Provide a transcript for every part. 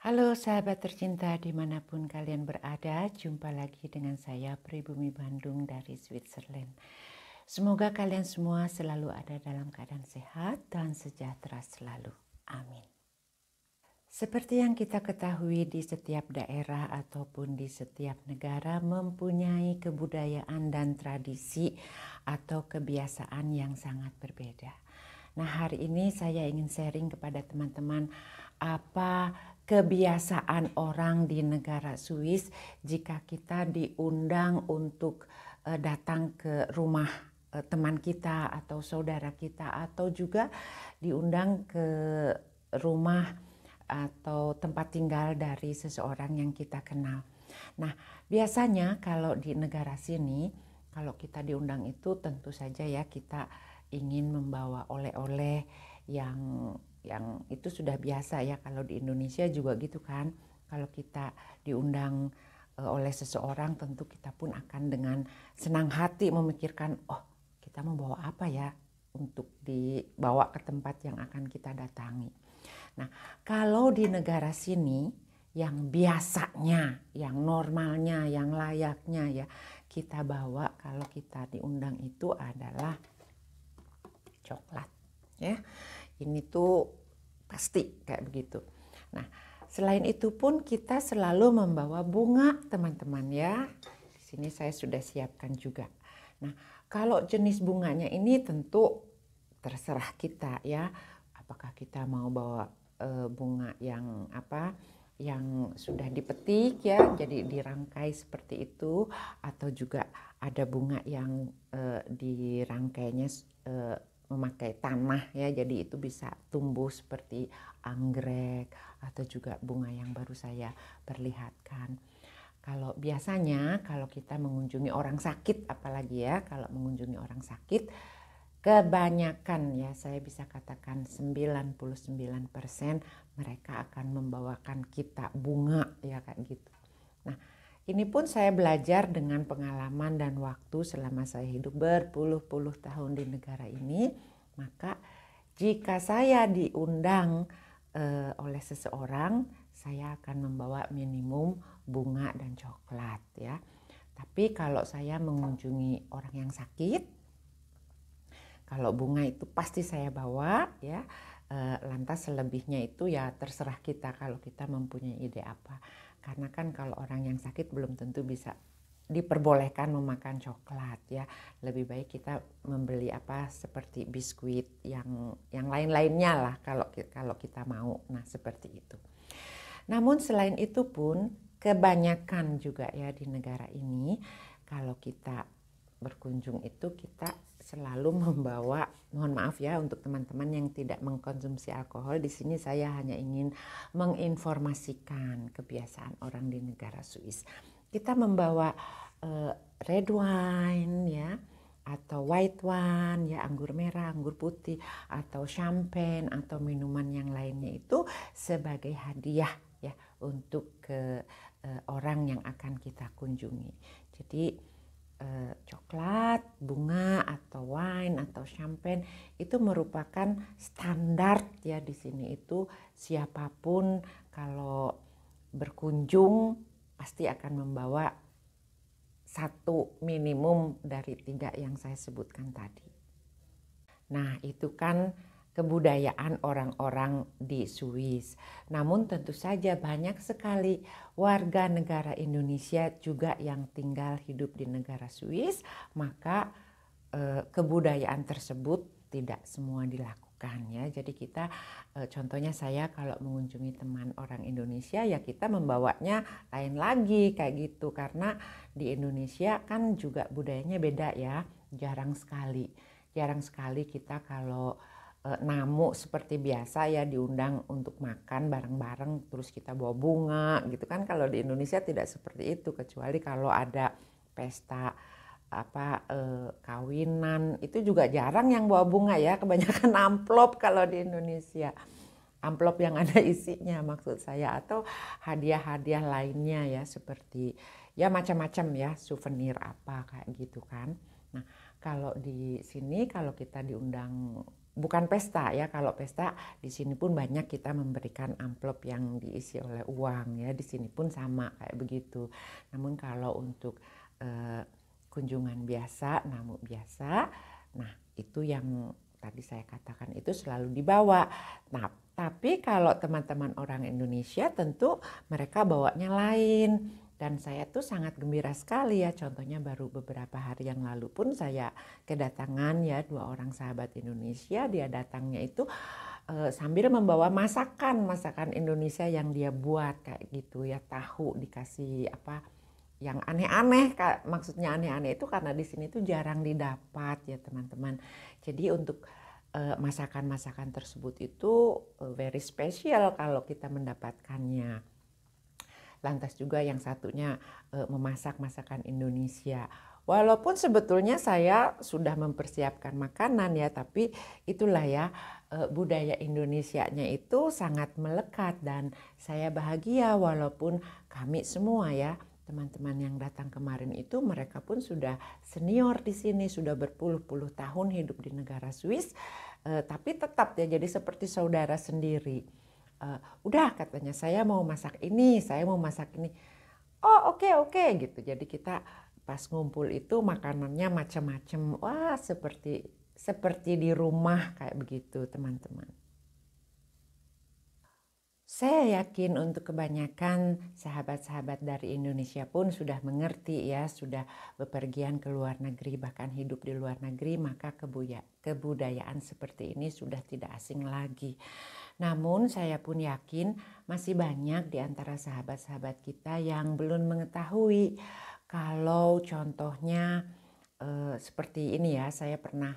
Halo sahabat tercinta dimanapun kalian berada, jumpa lagi dengan saya Pribumi Bandung dari Switzerland. Semoga kalian semua selalu ada dalam keadaan sehat dan sejahtera selalu. Amin. Seperti yang kita ketahui, di setiap daerah ataupun di setiap negara mempunyai kebudayaan dan tradisi atau kebiasaan yang sangat berbeda. Nah, hari ini saya ingin sharing kepada teman-teman apa kebiasaan orang di negara Swiss jika kita diundang untuk datang ke rumah teman kita atau saudara kita, atau juga diundang ke rumah atau tempat tinggal dari seseorang yang kita kenal. Nah, biasanya kalau di negara sini, kalau kita diundang itu tentu saja ya kita ingin membawa oleh-oleh yang itu sudah biasa ya. Kalau di Indonesia juga gitu kan. Kalau kita diundang oleh seseorang, tentu kita pun akan dengan senang hati memikirkan, oh kita mau bawa apa ya untuk dibawa ke tempat yang akan kita datangi. Nah, kalau di negara sini yang biasanya, yang normalnya, yang layaknya ya kita bawa kalau kita diundang itu adalah coklat ya. Ini tuh pasti kayak begitu. Nah, selain itu pun kita selalu membawa bunga, teman-teman ya. Di sini saya sudah siapkan juga. Nah, kalau jenis bunganya ini tentu terserah kita ya. Apakah kita mau bawa bunga yang apa? Yang sudah dipetik ya, jadi dirangkai seperti itu, atau juga ada bunga yang dirangkainya memakai tanah ya, jadi itu bisa tumbuh seperti anggrek atau juga bunga yang baru saya perlihatkan. Kalau biasanya kalau kita mengunjungi orang sakit, apalagi ya kalau mengunjungi orang sakit, kebanyakan ya saya bisa katakan 99% mereka akan membawakan kita bunga ya kayak gitu. Nah, ini pun saya belajar dengan pengalaman dan waktu selama saya hidup berpuluh-puluh tahun di negara ini. Maka jika saya diundang oleh seseorang, saya akan membawa minimum bunga dan coklat ya. Tapi kalau saya mengunjungi orang yang sakit, kalau bunga itu pasti saya bawa ya. Lantas selebihnya itu ya terserah kita kalau kita mempunyai ide apa. Karena kan kalau orang yang sakit belum tentu bisa diperbolehkan memakan coklat ya. Lebih baik kita membeli apa seperti biskuit yang lain-lainnya lah kalau kita mau. Nah, seperti itu. Namun selain itu pun kebanyakan juga ya di negara ini kalau kita berkunjung itu kita selalu membawa, mohon maaf ya untuk teman-teman yang tidak mengkonsumsi alkohol, di sini saya hanya ingin menginformasikan kebiasaan orang di negara Swiss. Kita membawa red wine ya, atau white wine ya, anggur merah, anggur putih, atau champagne atau minuman yang lainnya itu sebagai hadiah ya untuk ke orang yang akan kita kunjungi. Jadi coklat, bunga atau wine atau champagne itu merupakan standar ya di sini. Itu siapapun kalau berkunjung pasti akan membawa satu minimum dari 3 yang saya sebutkan tadi. Nah, itu kan kebudayaan orang-orang di Swiss. Namun tentu saja banyak sekali warga negara Indonesia juga yang tinggal hidup di negara Swiss, maka kebudayaan tersebut tidak semua dilakukan ya. Jadi kita contohnya saya kalau mengunjungi teman orang Indonesia ya kita membawanya lain lagi kayak gitu, karena di Indonesia kan juga budayanya beda ya. Jarang sekali kita kalau namu seperti biasa ya diundang untuk makan bareng-bareng terus kita bawa bunga gitu kan. Kalau di Indonesia tidak seperti itu, kecuali kalau ada pesta kawinan itu juga jarang yang bawa bunga ya, kebanyakan amplop kalau di Indonesia, amplop yang ada isinya maksud saya, atau hadiah-hadiah lainnya ya seperti ya macam-macam ya, souvenir apa kayak gitu kan. Nah, kalau di sini kalau kita diundang bukan pesta ya. Kalau pesta di sini pun banyak kita memberikan amplop yang diisi oleh uang ya. Di sini pun sama kayak begitu. Namun kalau untuk kunjungan biasa, namu biasa, nah itu yang tadi saya katakan itu selalu dibawa. Nah, tapi kalau teman-teman orang Indonesia tentu mereka bawanya lain. Dan saya tuh sangat gembira sekali ya, contohnya baru beberapa hari yang lalu pun saya kedatangan ya 2 orang sahabat Indonesia. Dia datangnya itu sambil membawa masakan Indonesia yang dia buat kayak gitu ya, tahu dikasih apa yang aneh-aneh. Maksudnya aneh-aneh itu karena di sini tuh jarang didapat ya teman-teman. Jadi untuk masakan-masakan tersebut itu very special kalau kita mendapatkannya. Lantas juga yang satunya memasak masakan Indonesia. Walaupun sebetulnya saya sudah mempersiapkan makanan ya, tapi itulah ya budaya Indonesianya itu sangat melekat dan saya bahagia walaupun kami semua ya teman-teman yang datang kemarin itu mereka pun sudah senior di sini, sudah berpuluh-puluh tahun hidup di negara Swiss, tapi tetap ya jadi seperti saudara sendiri. Udah katanya saya mau masak ini, saya mau masak ini. Oh oke gitu. Jadi kita pas ngumpul itu makanannya macam-macam. Wah seperti di rumah kayak begitu teman-teman. Saya yakin untuk kebanyakan sahabat-sahabat dari Indonesia pun sudah mengerti ya, sudah bepergian ke luar negeri, bahkan hidup di luar negeri, maka kebudayaan seperti ini sudah tidak asing lagi. Namun saya pun yakin masih banyak di antara sahabat-sahabat kita yang belum mengetahui kalau contohnya seperti ini ya, saya pernah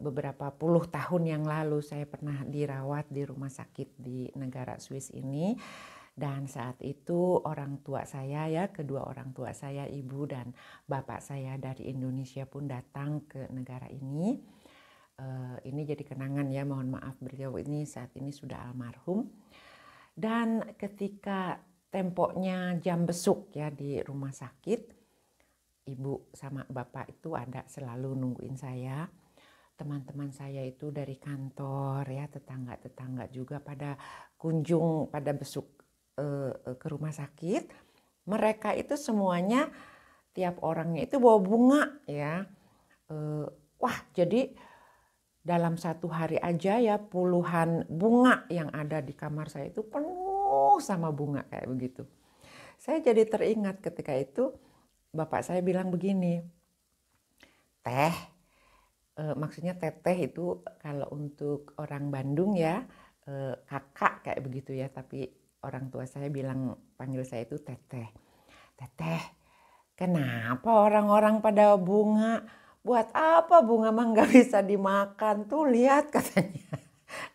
beberapa puluh tahun yang lalu saya pernah dirawat di rumah sakit di negara Swiss ini, dan saat itu orang tua saya ya, kedua orang tua saya, ibu dan bapak saya dari Indonesia pun datang ke negara ini. Ini jadi kenangan ya, mohon maaf beliau ini saat ini sudah almarhum. Dan ketika tempoknya jam besuk ya di rumah sakit, ibu sama bapak itu ada selalu nungguin saya. Teman-teman saya itu dari kantor ya, tetangga-tetangga juga pada kunjung, pada besuk ke rumah sakit. Mereka itu semuanya tiap orangnya itu bawa bunga ya. Wah jadi dalam satu hari aja ya puluhan bunga yang ada di kamar saya itu penuh sama bunga kayak begitu. Saya jadi teringat ketika itu bapak saya bilang begini, Teh, maksudnya teteh itu kalau untuk orang Bandung ya kakak kayak begitu ya, tapi orang tua saya bilang panggil saya itu teteh. Teteh, kenapa orang-orang pada bunga? Buat apa bunga mah nggak bisa dimakan? Tuh lihat katanya,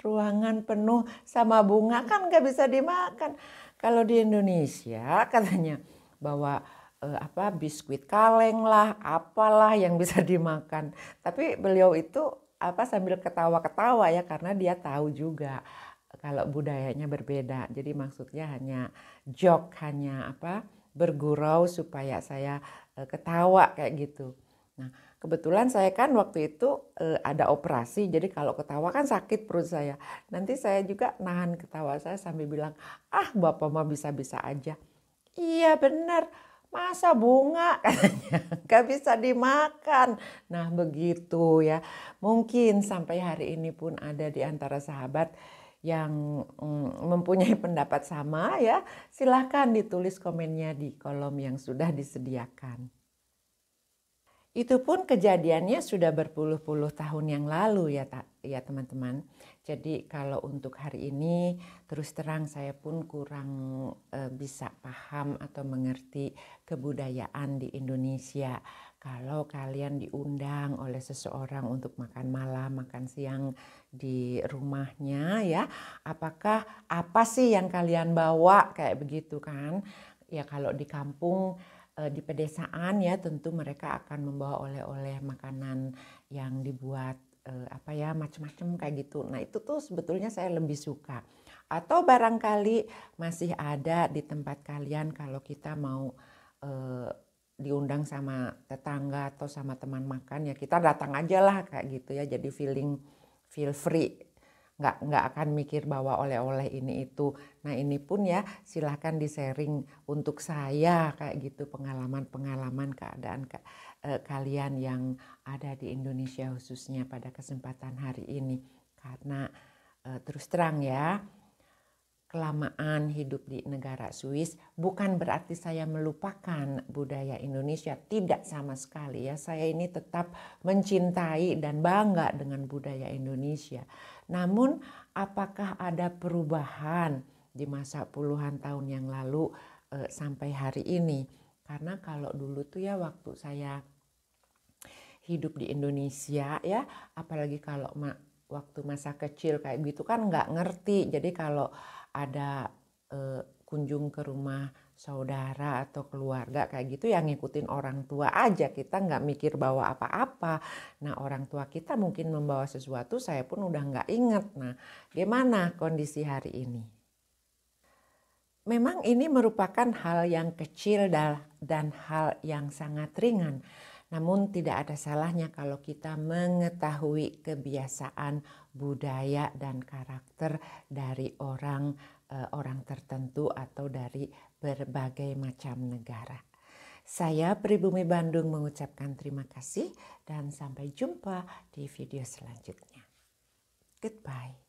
ruangan penuh sama bunga kan nggak bisa dimakan. Kalau di Indonesia katanya bawa biskuit kaleng lah, apalah yang bisa dimakan. Tapi beliau itu sambil ketawa-ketawa ya, karena dia tahu juga kalau budayanya berbeda. Jadi maksudnya hanya joke, hanya bergurau supaya saya ketawa kayak gitu. Nah, kebetulan saya kan waktu itu ada operasi, jadi kalau ketawa kan sakit perut saya. Nanti saya juga nahan ketawa saya sambil bilang, bapak mah bisa-bisa aja. Iya benar, masa bunga katanya gak bisa dimakan. Nah begitu ya, mungkin sampai hari ini pun ada di antara sahabat yang mempunyai pendapat sama ya, silahkan ditulis komennya di kolom yang sudah disediakan. Itu pun kejadiannya sudah berpuluh-puluh tahun yang lalu ya teman-teman. Jadi kalau untuk hari ini terus terang saya pun kurang bisa paham atau mengerti kebudayaan di Indonesia. Kalau kalian diundang oleh seseorang untuk makan malam, makan siang di rumahnya ya, apakah apa sih yang kalian bawa kayak begitu kan? Ya kalau di kampung, di pedesaan ya tentu mereka akan membawa oleh-oleh makanan yang dibuat macam-macam kayak gitu. Nah itu tuh sebetulnya saya lebih suka. Atau barangkali masih ada di tempat kalian kalau kita mau diundang sama tetangga atau sama teman makan ya kita datang aja lah kayak gitu ya. Jadi feeling feel free, nggak akan mikir bahwa oleh-oleh ini itu. Nah ini pun ya silahkan di-sharing untuk saya kayak gitu, pengalaman-pengalaman keadaan kalian yang ada di Indonesia khususnya pada kesempatan hari ini. Karena terus terang ya, kelamaan hidup di negara Swiss bukan berarti saya melupakan budaya Indonesia, tidak sama sekali ya. Saya ini tetap mencintai dan bangga dengan budaya Indonesia. Namun apakah ada perubahan di masa puluhan tahun yang lalu sampai hari ini? Karena kalau dulu tuh ya waktu saya hidup di Indonesia ya, apalagi kalau waktu masa kecil kayak gitu kan nggak ngerti. Jadi kalau ada kunjung ke rumah saudara atau keluarga kayak gitu yang ngikutin orang tua aja, kita nggak mikir bawa apa-apa. Nah orang tua kita mungkin membawa sesuatu, saya pun udah nggak inget. Nah gimana kondisi hari ini? Memang ini merupakan hal yang kecil dan hal yang sangat ringan. Namun tidak ada salahnya kalau kita mengetahui kebiasaan, budaya, dan karakter dari orang tertentu atau dari berbagai macam negara. Saya Pribumi Bandung mengucapkan terima kasih dan sampai jumpa di video selanjutnya. Goodbye.